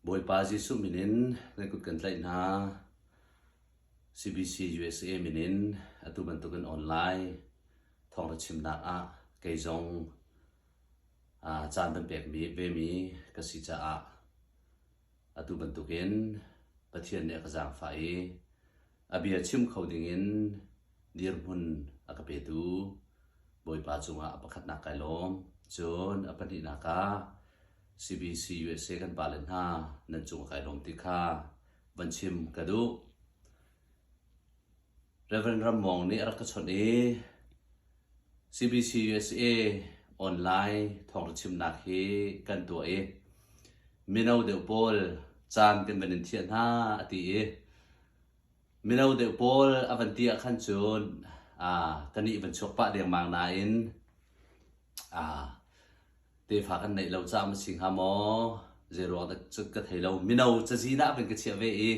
bồi pa Giêsu minin nên cũng cần lại na CBC USA minin atu bentukan online thong ra chim na a cây zong chan ben pek mi ve mi kasi cha a atu bentukin pathian ne ka jang fai abia chim khodingin dirmun akapetu bồi pa chunga pakhat na kailom chon apani na ka CBC USA kan palen ha nan chung kai lom ti kha van chim kadu Reverend Ramong ni ara ka chon e CBC USA online thong chim na khi kan to e minau de pol chan kan ben thian ha ati e minau de pol avantia khan chon kani ban chok pa deng mang na in te phá kan nei lo cha ma sing ha mo zero da chuk ka thei lo minau cha ji na ben ka chia ve e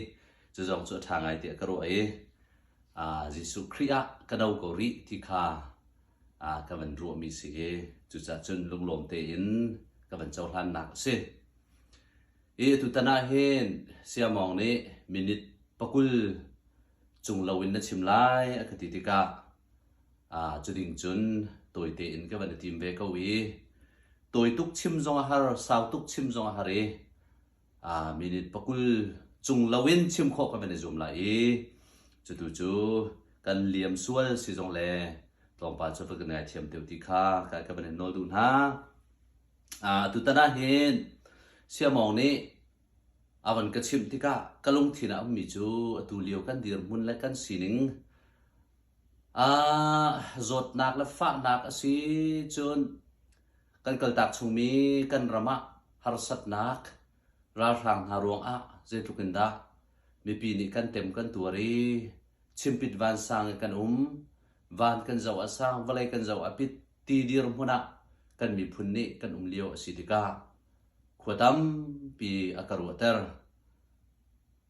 chu jong chu tha ngai te ka ro e Jesu Christ ka dau ko ri ti kha ka ban ru mi si e chu cha chun lung lom te in ka ban chau hlan nak se e tu ta na hen sia mong ne minute pakul chung lo in na chim lai a ka ti ti ka chu ding chun toi te in ka ban tim ve ko wi tôi tuk chim zong har sao tuk chim zong hari minute pakul chung lawin chim kho ka ben zum lai chu tu chu kan liam sual si zong le tong pa chu ka na thiam teu ti kha ka ben no du na tu ta na hen sia mong ni awan ka chim ti ka kalung thina mi chu tu liu kan dir mun la kan sining zot nak la fa nak si chun kan kaltak chumi kan rama harsat nak ra rang harong je tukinda mi pi ni kan tem kan tuari chimpit van sang kan van kan zaw asang walai kan zaw apit ti dir huna kan mi phunni kan lio sidika khotam pi akaruater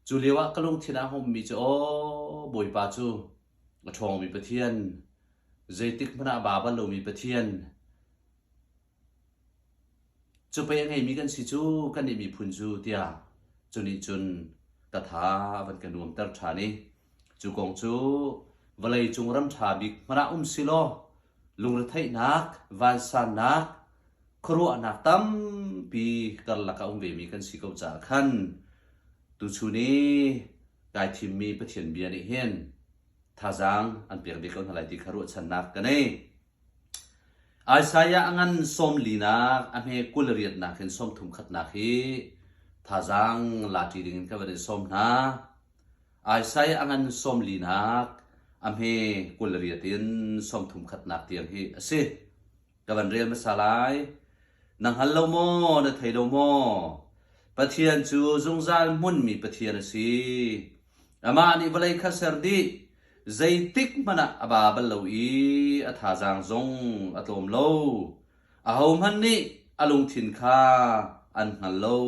chuliwa kalung thina hom mi cho boi pa chu thong mi pathian zaitik mana baba lo mi pathian chu pe ngai mi kan si chu kan ni mi phun chu tia chuni chun ka tha van kan nuam tar thani chu kong chu walai chung ram tha bik mara silo lung ra thai nak van san nak khru anak tam pi kar la ka ve mi kan si ko cha khan tu chu ni kai thim mi pathian bia ni hen tha jang an per be kon halai ti kharu chan nak ka nei Isaiah angan som lina ame kulriat na khen som thum khat na khi thajang lati ding ka bare som na Isaiah angan som lina ame kulriatin som thum khat na tiang hi ase ka ban rel masalai nang hallo mo na thailo mo pathian chu zungzal mun mi pathian si ama ni balai kha serdi zaitik mana ababal lo i athajang zong atlom lo ahom han ni alung thin kha an hal lo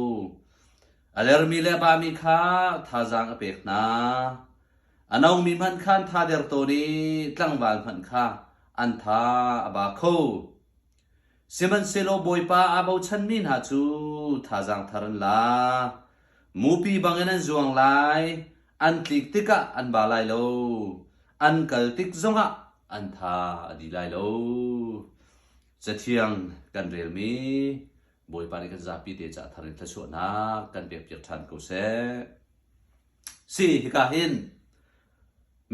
aler mi le ba mi kha thajang apek na anau mi man khan tha der to ni tlangwal man kha an tha aba kho siman selo boy pa abau chan min ha chu thajang tharan la mupi bangenan zuang lai an tlik tika an balai lo an kal tik zonga an tha adi lai lo chathiang kan rel mi boi pani kan zapi te cha tharin tha so na kan pe pir than ko se si ka hin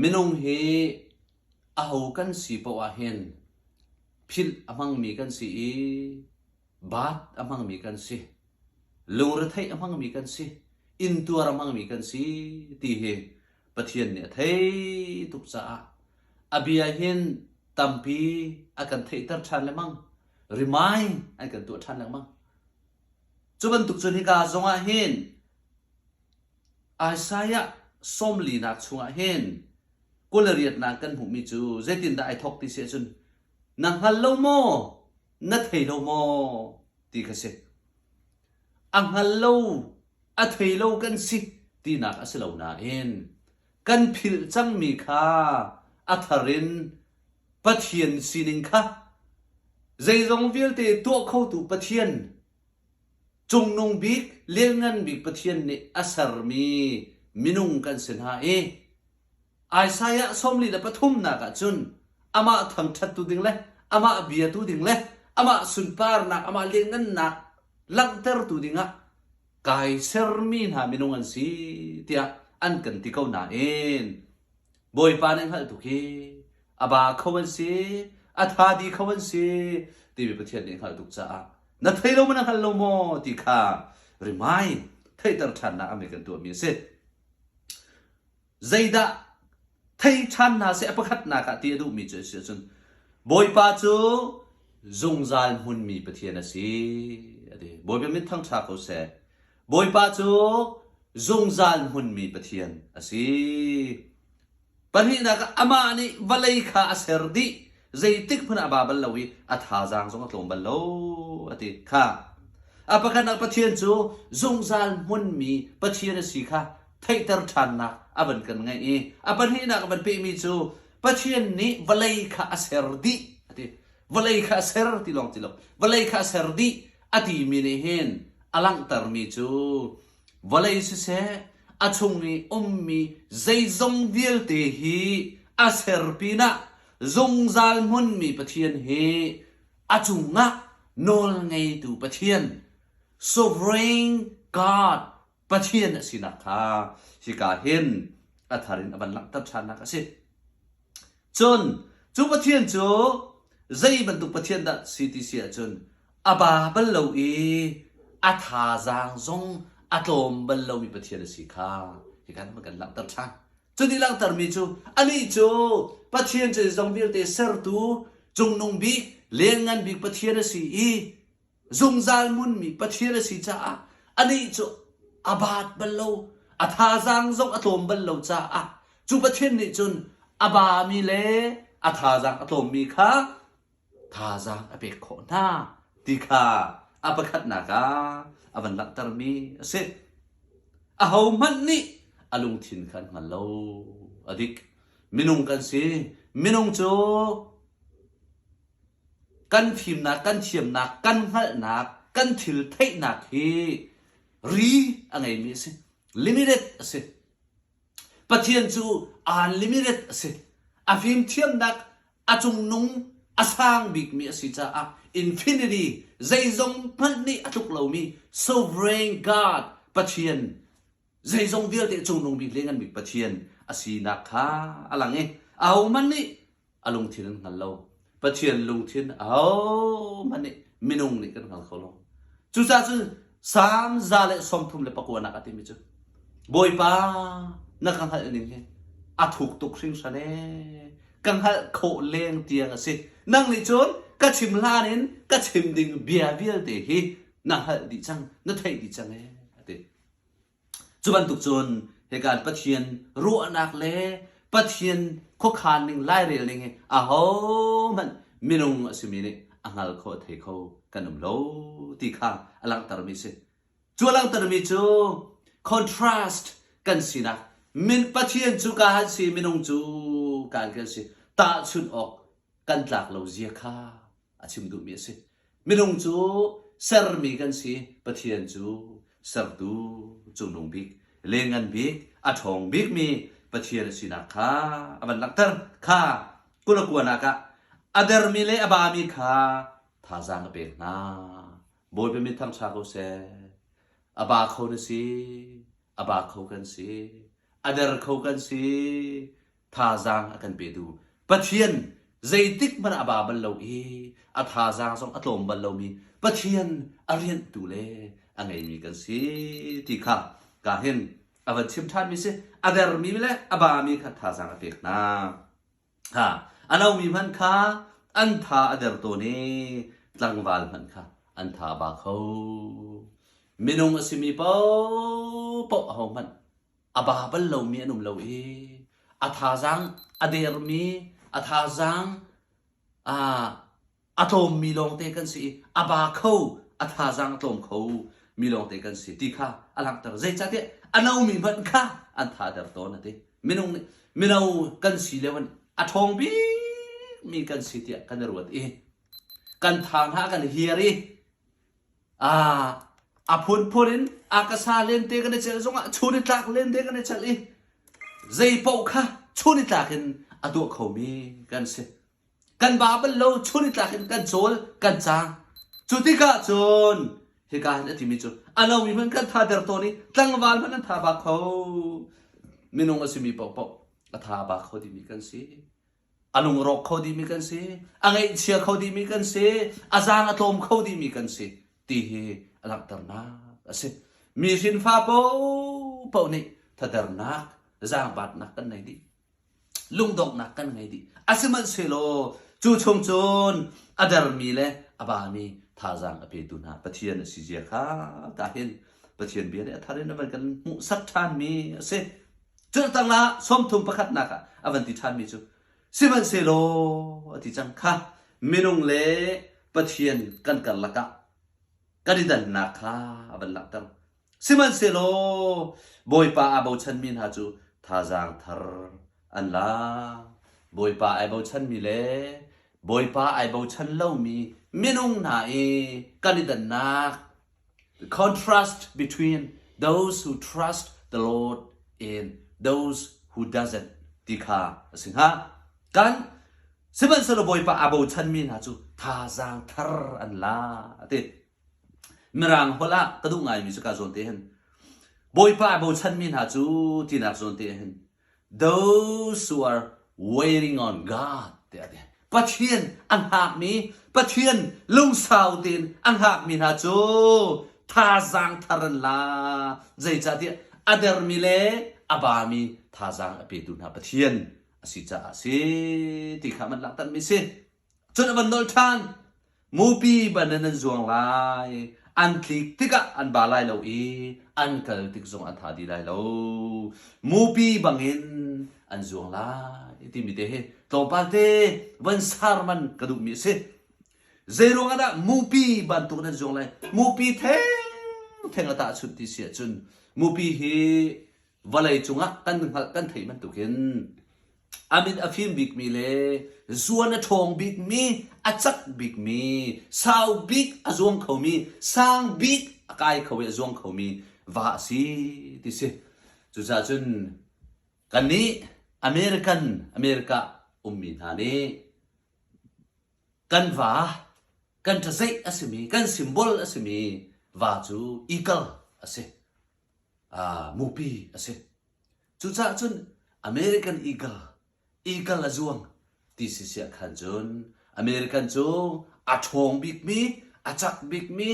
minung hi aho kan si po a hin phil amang mi kan si bat amang mi kan si lung ra thai amang mi kan si in tuar amang mi kan si ti he pathian ne thei tuk cha abia hin tampi akan thei tar than le mang rimai akan tu than le mang chuban tuk chun hi ka zonga hin Isaiah somli na chunga hin kulariat na kan hu mi chu zetin da ai thok ti se chun nang hallo mo na thei lo mo ti ka se ang hallo a thei lo kan si ti nak asilo na in kan phil chang mi kha atharin pathian sining kha zai zong vil te to khau tu pathian จงนงบิกเลี้ยงเงินบิกประเทียนนี่อาศัยมีมินุงกันเสนหาไอ้สายสมลีละปฐุมนักจุนอามาทั้งชัดตุดิงเลยอามาเบียตุดิงเลยอามาสุนปาร์นักอามาเลี้ยงเงินนักลังเตอร์ตุดิงะกายเซอร์มีนหามินุงอันสีเตียอันกันที่เขาหนาบอยปานังฮัลตุกีอาบาเขาวันสีอาทาดีเขาวันสีที่มีประเทศนี้ฮัลตุกจ้านัทไทยเรามันฮัลโลโมที่ข้าริมายไทยตระชันนะอเมริกันตัวมีเสร็จใจดะไทยชันนะเสียประคัดนักที่ดูมีเจอเสียจนบอยปาจูจงใจหุ่นมีประเทศนั้นสิบอยเป็นมิตรทั้งชาเขาเสบอยปาจูจงใจหุ่นมีประเทศนั้นสิปัญหานักอามานี่วลัยข้าเสรดีใจติกพนักบาบัลลวีอัฐาจังสงฆ์ตรงบัลลูติข้าอาประคัดนักประเทศจูจงใจหุ่นมีประเทศนั้นสิข้าไทยตระชันนะอาบันกันไงอาปัญหานักบันเปมีจูประเทศนี้วลัยข้าเสรดีวลัยข้าเสรติลองวลัยข้าเสรดีอดีมีเนหินอลังตรมีจูวลัยสิเสอาชงมีมีใจจงเดียลเตหีอาเสรปีนะจงจาลมุนมีประเทศเฮอาจงงะโนลไงตูประเทศ sovereign God ประเทศสินักข้าสิกาเห็นอัฐารินอบันลังตับชันนักสิจนจูประเทศจูใจบรรทุกประเทศดัชสิติเสียจนอาบาบัลโลอัฐาจางจงอาตมบัลโลมีประเทศสิข้าสิการมันกันลังตับชันจนที่ลังตัดมีจูอันนี้จูประเทศจะจงเบียดเตเซอร์ตูจงนงบิกเลี้ยงงานบิกประเทศสิจงจาลมุนมีประเทศสิจ้าอันนี้จูอาบาดบัลโลอัฐาจางจงอาตมบัลโลจ้าจูประเทศนี้จนอาบามีเลอัฐาจางอาตมมีข้าทาจางอเปกโคนาติข้าอาประคัดนากาอาบันลักตรมีเสร็จอาหามันนี่อาลุงทินขันมันโลอดิกมินุงกันสิมินุงโจกันทิมนักกันเทียมนักกันหัลนักกันทิลเทนักฮีรีอะไรมีสิลิมิเต็ดสิปะเทียนจูอันลิมิเต็ดสิอาฟิมเทียมนักอาจงนุงอาสร้างบิกมีสิจ้าอินฟินิตี้ใจจงพันนี่อาทุกเหล่ามี sovereign God ปะเทียนใจจงเดียวเตจงนุงบิกเลี้ยงกันบิกปะเทียนอาศีนักข้าอะไรเงี้ยเอามันนี่อาลุงทินกันเราปะเทียนลุงทินเอามันนี่มินุงนี่กันกันเขาลงจุจ้าจุสามซาเลสมทุมเลปะกวนนักติมิจุบอยป้านักขันหัดนี่เงี้ยอาถูกตุกสิ่งสันเน่กังหัดโคเลี้ยงเตียงสินั่งนี่จนก็ชิมลานินก็ชิมดิ่งเบียเบียเตฮีนักหัดดิจังนักไทยดิจังเจุบันตุกจนเหตุการณ์ปะเทียนรัวนักเล่ปะเทียนข้อขานหนึ่งไล่เรียลนี่อ้าวมันมินุงสิมินี่อังฮัลโคเทโคกันนุ่มโลตีข้าอลังตรมิสิจูอลังตรมิจู contrast กันสินะมินปะเทียนจูกาฮัสิมินุงจูการกันสิตาชุนออกกันหลักเราเจียข้าอาชิมดูมีสิมินุงจูเซอร์มีกันสิปะเทียนจูเซอร์ดูจูนงบิกเลงันบิกอาทองบิกมีปะเทียนสินะข้าอบันลักเตอร์ข้ากุลกวนากะอเดอร์มีเลอบามีข้าท่าจางเบกนาบอยเป็นมิตรทั้งชาเขาเสอบาเขาเนี่ยสิอบาเขากันสิอเดอร์เขากันสิท่าจางกันไปดูปะเทียนใจติกมันอบาบัลโลอาท่าจางส่งอารมณ์บัลโลมีปะเทียนอเรียนดูเลอันไงมีกันสิที่ข้ากาเห็นอวันชิมทานมีสิอเดอร์มีเลยอบามีข้าท่าจางเบกนาฮะอันเอามีมันข้าอันท่าอเดอร์ตัวนี้ตั้งวาลมันค่ะอันท่าบาเขามินุงสิมีเป้าเป้าเอามันอบาบัลโลมีนุ่มโลอาท่าจังอเดอร์มีอาท่าจังอาตมมีลงเตกันสิอบาเขาอาท่าจังอาตมเขามีลงเตกันสิที่ข้าอลังตระใจจัดเดอันเอามีมันค่ะอันท่าเดอร์ตัวนั่นเองมินุงกันสิเลวันอาทองบีมีกันสิที่กันรวดกันทางหากันเฮียรี phun phunin akasa len te kan chel zonga chuni tlak len te kan chali zai pau kha chuni tlakin adu khomi kan se kan babal lo chuni tlakin kan chol kan chang chuti ka chon he ka han atimi chu alo mi man kan tha der to ni tlangwal man tha ba kho minung asimi pau pau atha ba kho di mi kan se alung rok kho di mi kan se angai chia kho di mi kan se azang atom kho di mi kan se ti he alak tar na ase mi sin fa pau pau ni tha der na giang bat na kan này đi lung dok na kan ngai di asiman selo chu chong chon adar mi le abami tha jang ape tu na pathian si je kha ta hin pathian bi le thare na kan mu sat than mi ase chu tang la som thum pakhat na ka avanti than mi chu siman selo ati chang kha minung le pathian kan kan laka kadidan na kha aban lak tang siman selo boy pa abo chan min ha chu tha jang thar an la boy pa ai bo chan mi le boy pa ai bo chan lo mi minung na e kanidan na the contrast between those who trust the Lord and those who doesn't tikha sing ha kan siban selo boy pa abo chan min ha chu tha jang thar an la ate mirang hola kadu ngai mi chu ka zon te hen boy pa abo chan min ha chu tinak zon te hen those who are waiting on God pathian ang hak mi pathian lung sao tin ang hak min ha chu tha jang tharan la zai cha ti ader mi le abami tha jang ape tu na pathian asi cha asi ti khaman lak tan mi se chon ban dol than mu pi banan zuang lai an klik tika an balai lo e an kal tik zong an tha di lai lo mu pi bangin an zuang lai ti mi te he to pa te ban sar man kadu mi se zero ngada mu pi ban tu na zuang lai mu pi the theng ta chut ti sia chun mu pi hi valai chunga kan thei man tu ken amin afim big mi le zuana thong big mi achak big mi sao big azong khomi sang big akai khowe azong khomi va si ti se chu cha chun kan ni America ummi na ni kan va kan thasai asimi kan symbol asimi va chu eagle ase mupi ase chu cha chun American eagle azuang ti si sia khan chun American chu athong big mi achak big mi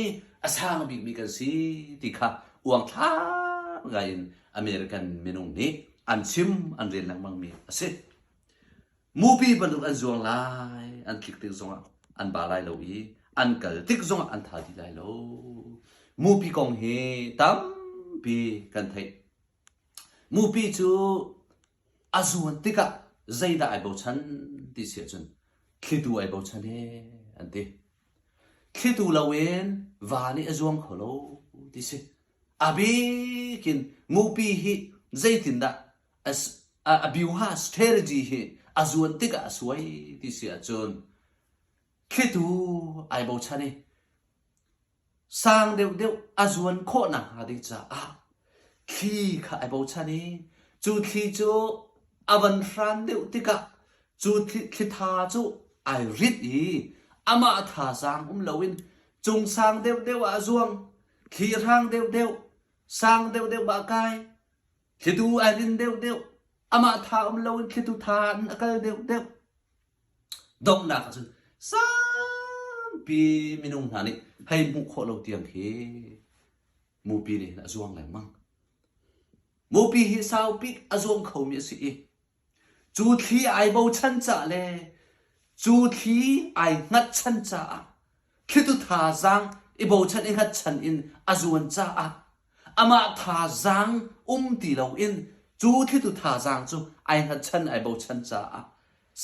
asang big mi kan si ti kha uang tha gain American minung ni an sim an ren lang mang mi ase movie ban an zuang lai an klik tik zonga an ba lai lo i an kal tik zonga an tha di lai lo movie kong he tam pi kan thai movie chu azuan tika zaida ai bo chan ti sia chun khitu ai bo chan he ante khitu lawen wani azuang kholo ti se abi kin movie hi zaitin da as abiuha strategy hi azuan tika aswai ti sia chun khitu ai bo chan he sang deu azuan kho na ha di cha khi kha ai bo chan he chu khi chu avan ran deu tika chu khi tha chu ai rit i ama tha sang lowin chung sang deu a zuang khi rang deu sang deu ba kai khi tu ai rin deu ama tha lowin khi tu tha akal deu dong na ka chu sang pi minung na ni hai mu kho lo tiang khi mu pi ni na zuang lai mang mu pi hi sao pi azong khau mi si chu thi ai bo chan cha le chu thi ai ngat chan cha khi tu tha jang i bo chan i ngat chan in azuan cha ama tha jang ti lo in chu thi tu tha jang chu ai ngat chan ai bo chan cha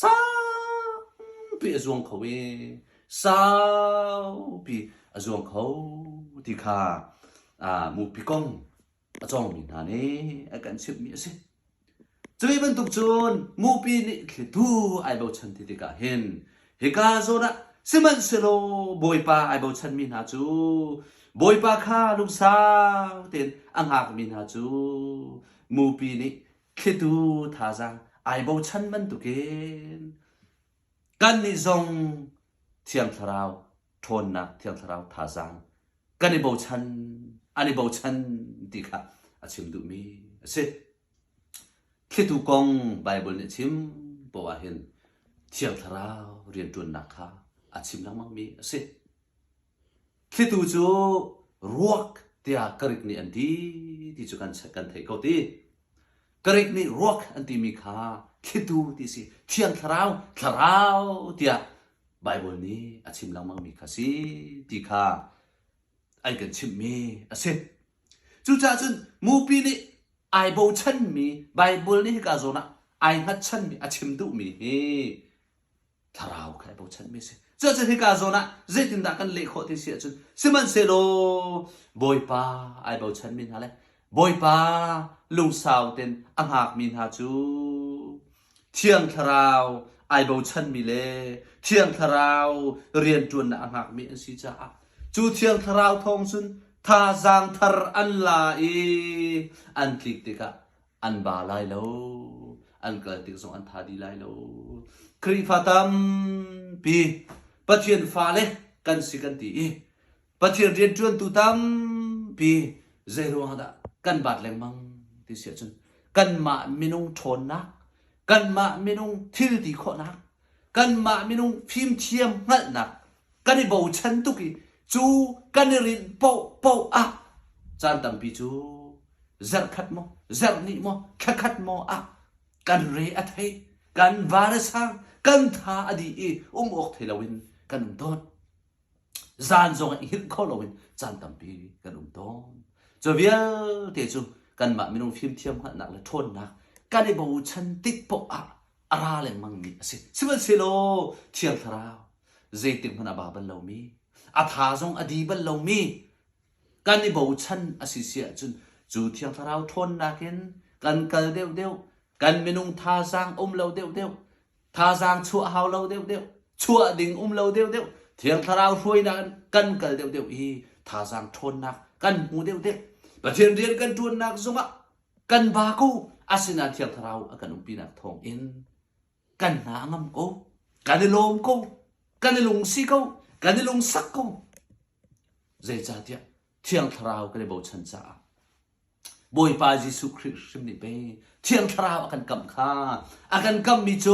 sa pi azong khau e sao pi azong khau ti kha mu pi kong achong mi na ne akan sip mi ase chui ban tuk chun mu pi ni thu ai bo chan ti ka hen he ka zo na siman selo boy pa ai bo chan mi na chu บอยปาข้าลูกสาวเต็นอังหากมินหาจูมูปีนี้คิดดูท่าจังไอโบชันมันตุเกนกันนิจงเทียมทราวทนนักเทียมทราวท่าจังกันนิโบชันอันนิโบชันดีค่ะอาชิมดูมีสิคิดดูกองไบเบิลเนี่ยชิมบอกว่าเห็นเทียมทราวเรียนจนนักค่ะอาชิมนักมั่งมีสิคิดดูจูรวกเดียกริกนี่อันดีที่จุกันกันเทก็ดีกริกนี่รวกอันที่มีค่าคิดดูที่สิเทียมทราวเดียไบเบิลนี้อาชิมนักมั่งมีค่ะสิที่ค่ะไอ้กันชิมมีสิจูจ่าจุนมูปีนี่ไอโบชันมีไบเบิลนี่ก็โซนะไอฮัดชันมีอาชิมดูมีเฮทราวใครโบชันมีสิ这ที่กาโซนะเจตินดากันเล็กที่เสียจนสิมันเซโลบอยปาไอเบาชันมินฮะเลยบอยปาลุงสาวเต็นอังหากมินฮาจูเทียงทราวไอเบาชันมิเลเทียงทราวเรียนจวนอังหากมิอันสิจ้าจูเทียงทราวทองซุนท่าจางทรอันลาอีอันคลิกติกะอันบาไลโลอันเกิดติกส่งอันทาดีไลโลครีฟาตัมปีปัจเจียนฟ้าเล็กกันสิกันตีปัจเจียนเรียนจวนตุตัมปีเจรัวดะกันบาดแรงมังที่เสียจนกันมามินุงทนนักกันมามินุงทิลตีขอนักกันมามินุงพิมเทียมงัดนักกันในบ่าวฉันตุกีจูกันในรินโปอะจานตัมปีจูเซร์ขัดโมเซร์นิโมขัดโมอะกันเรอัทเฮกันวาระสังกันท่าอดีอกเทลวินกันต้นจานจงอินข้อลวินจานตัมปีกันต้นจะเวียเตจูกันมาไม่ต้องฟิล์มเทียมหันหนักและทนนักกันได้บอกฉันติดปกอะไรเลยมั่งมีสิมันสิโลเทียมทราวเจติมพนาบาบันเหล่ามีอาทาจงอดีบันเหล่ามีกันได้บอกฉันอาศิเสียจนจูเทียมทราวทนนักเห็นกันกันเดียวกันไม่ต้องท่าสร้างเหล่าเดียวท่าจางชั่วหาวเราเดียวชั่วดิ่งเราเดียวเทียงทาราวช่วยนักกันกันเดียวท่าจางทนนักกันหูเดียวประเทศเรียนกันทวนนักสมะกันบากูอาศินาเทียงทาราวกันปีนักทองอินกันนางมโกกันในลมโกกันในลงซีโกกันในลงสักโกเจจ่าเทียงทาราวกันในบ่ชันจ่าบอยปาจิสุคริสต์นี่เป้เทียงทราวอากันกำข้าอากันกำมิโจ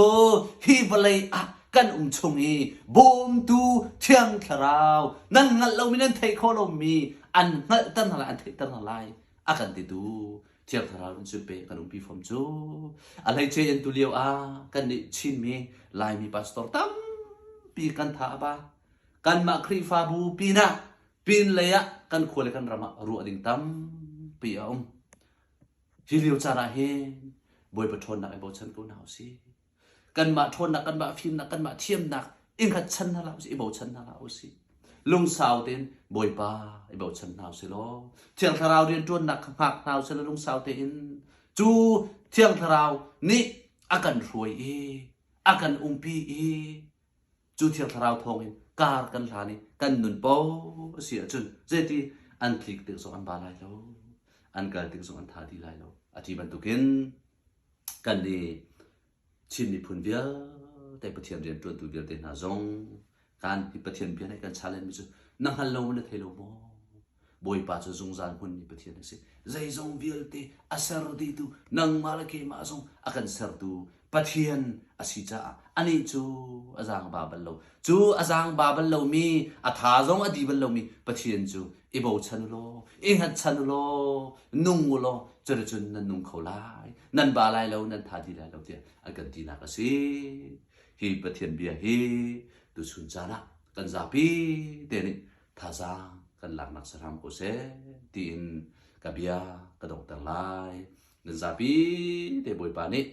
ฮีบเลยอากันชงอีบอมตูเทียงทราวนั่นงั้นเราไม่นั่นเทคโลมีอันงั้นตั้งอะไรอันเทตั้งอะไรอากันติดูเทียงทราวนั่นสุดเป้กันปีฟอมโจอะไรเจนตุเลียวกันนี่ชินมีลายมีพาสตอร์ตั้มปีกันท่าบ้ากันมาครีฟาบูปีน่ะปีนเลยกันควรกันรามารัวดิ่งตั้มปีฮิลิวจาระเฮบอยปะทนนักไอ้บอฉันก็หนาวสิกันมาทนนักกันมาฟิล์มนักกันมาเทียมนักอิงขัดฉันน่าเล่าสิไอ้บอฉันน่าเล่าสิลุงสาวเต้นบอยป้าไอ้บอฉันหนาวสิล้อเทียงทาราวเรียนจวนนักหักหนาวสิลุงสาวเต้นจูเทียงทาราวนี่อากันรวยอากันปีจูเทียงทาราวทองการกันลานี่กันนุนโปเสียจุนเจตีอันคลิกเดือดสองอันบาลายแล้วอันการติงส่งอันท่าที่ไรแล้วอธิบันตุกินกันดีชิมมีพุนเบียแต่ประเทศเรียนจวนตัวเบียเดนหาจงการที่ประเทศเบียในการชาเลนจ์มิจุนังฮัลโลมันเทโลโมบอยป้าจะจงจานหุ่นในประเทศนี้สิใจจงเบียเตอาศัยดีตูนังมาลเกมาจงอากันเสร์ตูประเทศอาศิจ้าอันนี้จูอาจารย์บาบัลโลจูอาจารย์บาบัลโลมีอาทาจงอดีบัลโลมีประเทศจูอีบ่าวฉันโลอีหัดฉันโลนุ่งโลจระจุนนั่นนุ่งเขาไล่นั่นบาไล่แล้วนั่นทาดีไล่แล้วเดียอากันดีนักสิฮีประเทศเบียฮีตุชุนจานะกันซาปีเดนี่ท่าจางกันหลักนักสรามโคเซตีนกับเบียกระดกต่างไล่กันซาปีเดบอยปานี่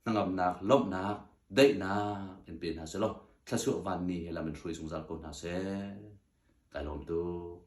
นั่งอำนักลบนักได้นักเป็นหาเสลถ้าชั่ววันนี้เราเป็นช่วยสงสารคนหาเสไก่ลมตัว